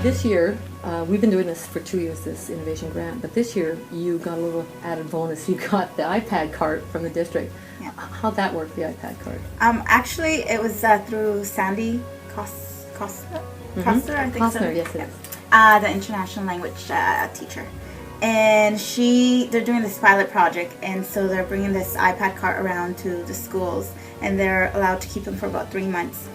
This year, we've been doing this for 2 years, this innovation grant, but this year you got a little added bonus. You got the iPad cart from the district. Yeah. How'd that work, the iPad cart? Actually, it was through Sandy Coster, I think so. Costner, yes, it is. The international language teacher. And they're doing this pilot project, and so they're bringing this iPad cart around to the schools, and they're allowed to keep them for about 3 months.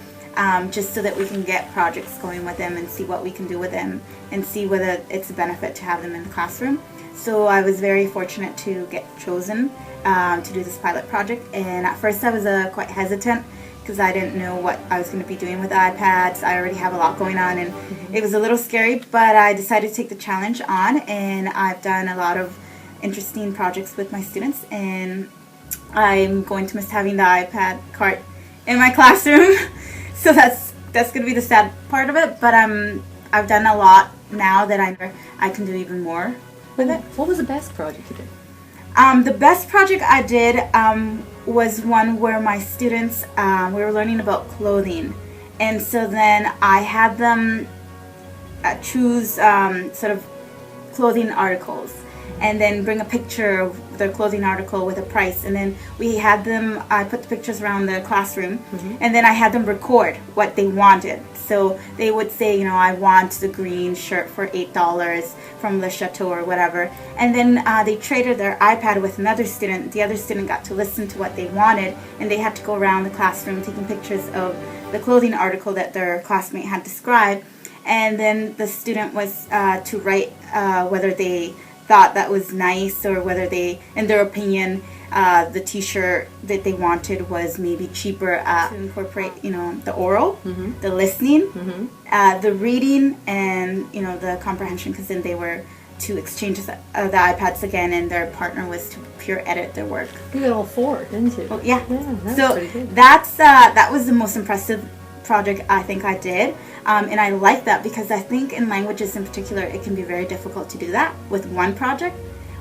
Just so that we can get projects going with them and see what we can do with them and see whether it's a benefit to have them in the classroom. So I was very fortunate to get chosen to do this pilot project, and at first I was quite hesitant because I didn't know what I was going to be doing with iPads. I already have a lot going on, and it was a little scary, but I decided to take the challenge on, and I've done a lot of interesting projects with my students, and I'm going to miss having the iPad cart in my classroom. So that's going to be the sad part of it, but I've done a lot now that I can do even more with it. What was the best project you did? The best project I did was one where my students, we were learning about clothing, and so then I had them choose sort of clothing articles, and then bring a picture of their clothing article with a price, and then I put the pictures around the classroom, and then I had them record what they wanted. So they would say, I want the green shirt for $8 from Le Chateau or whatever, and then they traded their iPad with another student. The other student got to listen to what they wanted, and they had to go around the classroom taking pictures of the clothing article that their classmate had described, and then the student was to write whether they thought that was nice, or whether they, in their opinion, the t-shirt that they wanted was maybe cheaper to incorporate, the oral, the listening, the reading, and, the comprehension, because then they were to exchange the iPads again, and their partner was to peer edit their work. You got all four, didn't you? Oh, yeah. That's pretty good. That was the most impressive project I think I did. And I like that because I think in languages in particular, it can be very difficult to do that with one project,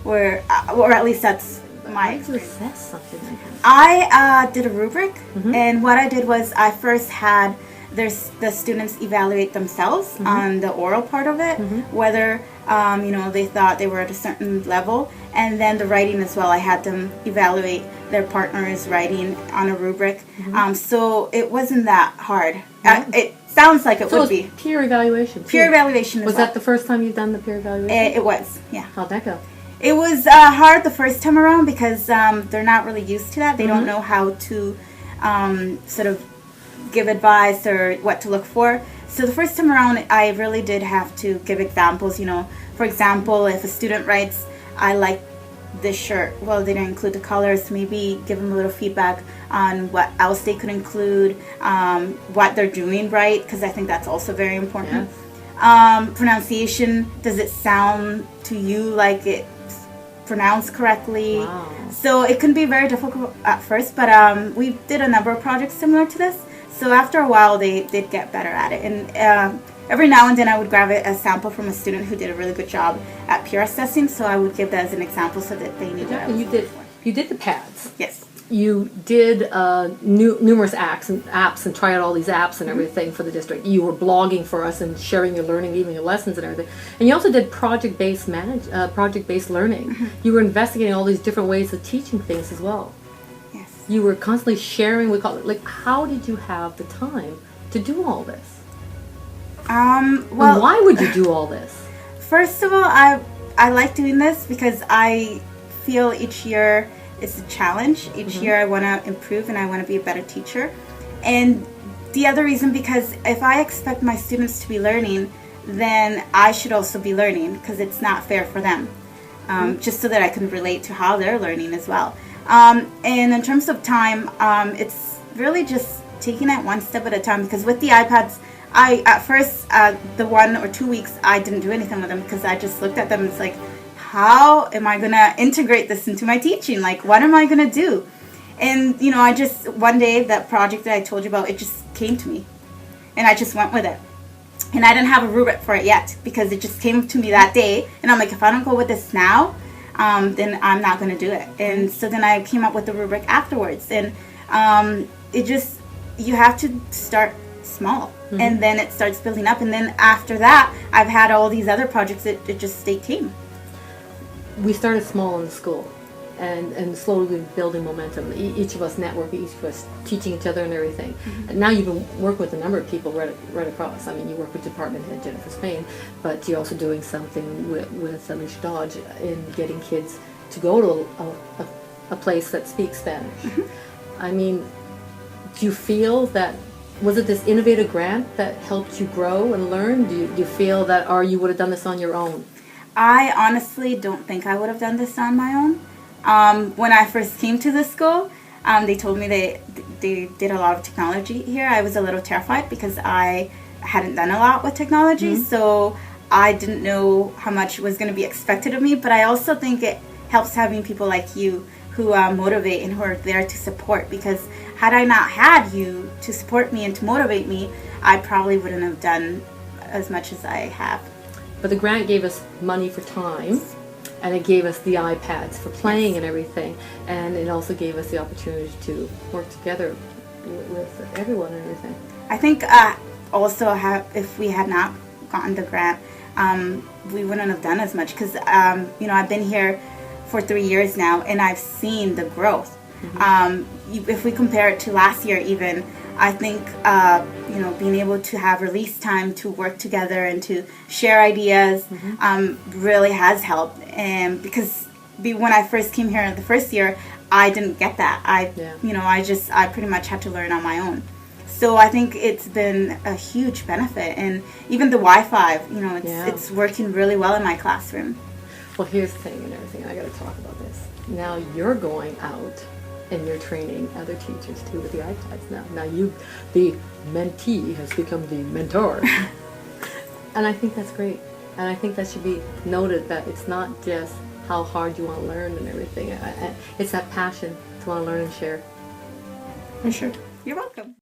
or at least that's my experience. Something like that. I did a rubric, and what I did was I first had the students evaluate themselves on the oral part of it, whether they thought they were at a certain level, and then the writing as well. I had them evaluate their partner's writing on a rubric, so it wasn't that hard. It sounds like it would be. Peer evaluation. Peer evaluation as well. Was that the first time you've done the peer evaluation? It was, yeah. How'd that go? It was hard the first time around because they're not really used to that. They don't know how to sort of give advice or what to look for. So the first time around, I really did have to give examples. For example, if a student writes, I like this shirt, well, they didn't include the colors, maybe give them a little feedback on what else they could include, what they're doing right, because I think that's also very important. Yes. Pronunciation, does it sound to you like it's pronounced correctly? Wow. So it can be very difficult at first, but we did a number of projects similar to this, so after a while they did get better at it, and every now and then I would grab a sample from a student who did a really good job at peer assessing, so I would give that as an example so that they knew what I was looking for. You did the pads. Yes. You did numerous apps and tried out all these apps and everything for the district. You were blogging for us and sharing your learning, even your lessons and everything. And you also did project-based learning. You were investigating all these different ways of teaching things as well. Yes. You were constantly sharing. How did you have the time to do all this? And why would you do all this? First of all, I like doing this because I feel each year it's a challenge. Each year I want to improve and I want to be a better teacher. And the other reason, because if I expect my students to be learning, then I should also be learning, because it's not fair for them. Just so that I can relate to how they're learning as well. And in terms of time, it's really just taking it one step at a time, because with the iPads, at first, the 1 or 2 weeks, I didn't do anything with them because I just looked at them and it's like, how am I going to integrate this into my teaching? Like, what am I going to do? And, I just, one day, that project that I told you about, it just came to me. And I just went with it. And I didn't have a rubric for it yet because it just came to me that day. And I'm like, if I don't go with this now, then I'm not going to do it. And so then I came up with the rubric afterwards. And it just, you have to start small. And then it starts building up. And then after that, I've had all these other projects that it just came. We started small in the school and slowly building momentum. Each of us networking, each of us teaching each other and everything. And now you've been working with a number of people right across. I mean, you work with department head Jennifer Spain, but you're also doing something with Alicia Dodge in getting kids to go to a place that speaks Spanish. I mean, do you feel that, was it this innovative grant that helped you grow and learn? Do you feel that, or you would have done this on your own? I honestly don't think I would have done this on my own. When I first came to the school, they told me they did a lot of technology here. I was a little terrified because I hadn't done a lot with technology, so I didn't know how much was going to be expected of me. But I also think it helps having people like you who motivate and who are there to support, because had I not had you to support me and to motivate me, I probably wouldn't have done as much as I have. But the grant gave us money for time, and it gave us the iPads for playing and everything, and it also gave us the opportunity to work together with everyone and everything. I think also if we had not gotten the grant, we wouldn't have done as much, because I've been here for 3 years now, and I've seen the growth. If we compare it to last year even, I think being able to have release time to work together and to share ideas really has helped. And because when I first came here the first year, I didn't get that. I pretty much had to learn on my own. So I think it's been a huge benefit, and even the Wi-Fi, it's working really well in my classroom. Well, here's the thing and everything, and I got to talk about this. Now you're going out and you're training other teachers too with the iPads now. Now the mentee has become the mentor. And I think that's great. And I think that should be noted, that it's not just how hard you want to learn and everything. It's that passion to want to learn and share. For sure. You're welcome.